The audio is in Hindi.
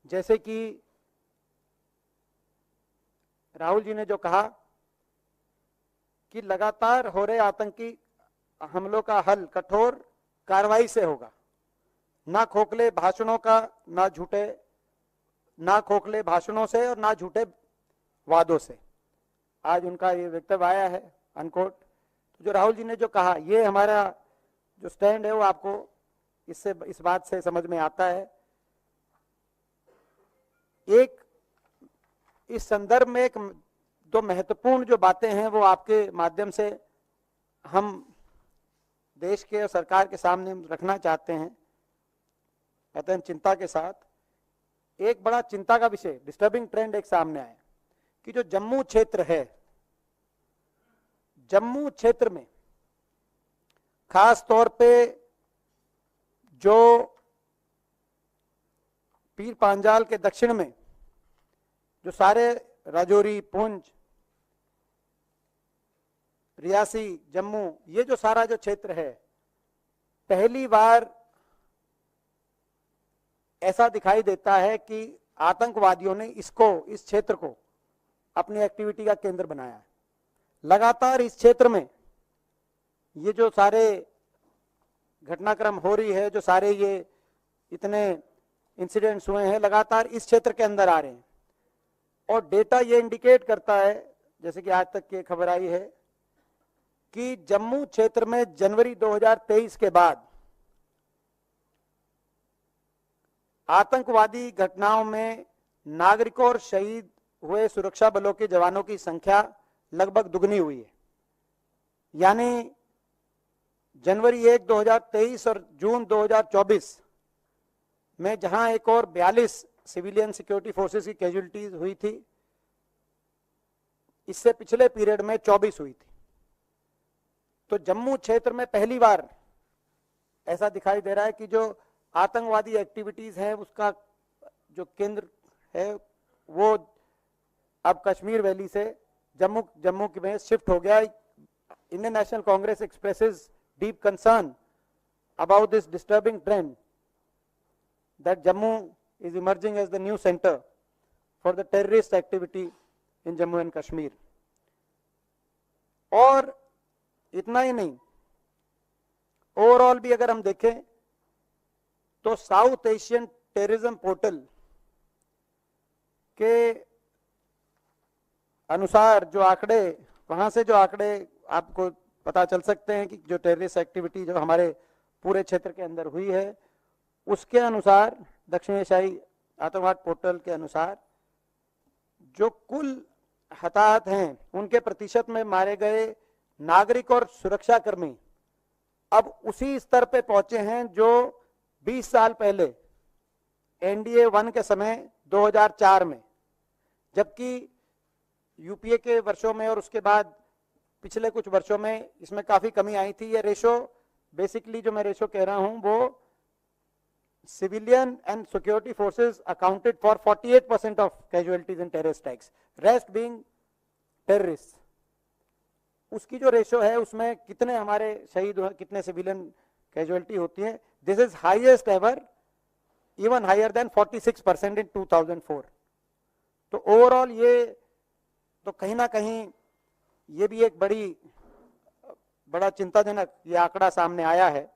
जैसे कि राहुल जी ने जो कहा कि लगातार हो रहे आतंकी हमलों का हल कठोर कार्रवाई से होगा, ना खोखले भाषणों का, ना खोखले भाषणों से और ना झूठे वादों से। आज उनका ये वक्तव्य आया है अनकोट। तो जो राहुल जी ने जो कहा, ये हमारा जो स्टैंड है वो आपको इससे इस बात से समझ में आता है। एक इस संदर्भ में एक दो महत्वपूर्ण जो बातें हैं वो आपके माध्यम से हम देश के और सरकार के सामने रखना चाहते हैं अत्यंत चिंता के साथ। एक बड़ा चिंता का विषय, डिस्टर्बिंग ट्रेंड एक सामने आया कि जो जम्मू क्षेत्र है, जम्मू क्षेत्र में खास तौर पे जो पीर पांजाल के दक्षिण में जो सारे राजौरी, पुंछ, रियासी, जम्मू, ये जो सारा जो क्षेत्र है, पहली बार ऐसा दिखाई देता है कि आतंकवादियों ने इस क्षेत्र को अपनी एक्टिविटी का केंद्र बनाया है। लगातार इस क्षेत्र में ये जो सारे घटनाक्रम हो रही है, जो सारे ये इतने इंसिडेंट्स हुए हैं, लगातार इस क्षेत्र के अंदर आ रहे हैं। और डेटा ये इंडिकेट करता है, जैसे कि आज तक की खबर आई है, कि जम्मू क्षेत्र में जनवरी 2023 के बाद आतंकवादी घटनाओं में नागरिकों और शहीद हुए सुरक्षा बलों के जवानों की संख्या लगभग दुगनी हुई है। यानी जनवरी 1, 2023 और जून 2024 में जहां एक और 42 सिविलियन सिक्योरिटी फोर्सेस की कैजुअलिटीज हुई थी, इससे पिछले पीरियड में 24 हुई थी। तो जम्मू क्षेत्र में पहली बार ऐसा दिखाई दे रहा है कि जो आतंकवादी एक्टिविटीज है उसका जो केंद्र है वो अब कश्मीर वैली से जम्मू में शिफ्ट हो गया। Indian national Congress expresses deep concern about this disturbing trend that Jammu is emerging as the new center for the terrorist activity in Jammu and Kashmir. और इतना ही नहीं, ओवरऑल भी अगर हम देखें तो साउथ एशियन टेररिज्म पोर्टल के अनुसार जो आंकड़े, वहां से जो आंकड़े आपको पता चल सकते हैं कि जो टेररिस्ट एक्टिविटी जो हमारे पूरे क्षेत्र के अंदर हुई है, उसके अनुसार दक्षिण एशियाई आतंकवाद पोर्टल के अनुसार जो कुल हताहत हैं उनके प्रतिशत में मारे गए नागरिक और सुरक्षाकर्मी अब उसी स्तर पे पहुंचे हैं जो 20 साल पहले एनडीए 1 के समय 2004 में, जबकि यूपीए के वर्षों में और उसके बाद पिछले कुछ वर्षों में इसमें काफी कमी आई थी। ये रेशो बेसिकली जो मैं रेशो कह रहा हूं वो civilian and security forces accounted for 48% of casualties in terrorist attacks, rest being terrorists. उसकी जो रेशो है उसमें कितने हमारे शहीद हुए, कितने सिविलियन कैजुअलिटी होती है, this is highest ever, even higher than 46% in 2004। तो ओवरऑल ये तो कहीं ना कहीं ये भी एक बड़ा चिंताजनक ये आंकड़ा सामने आया है।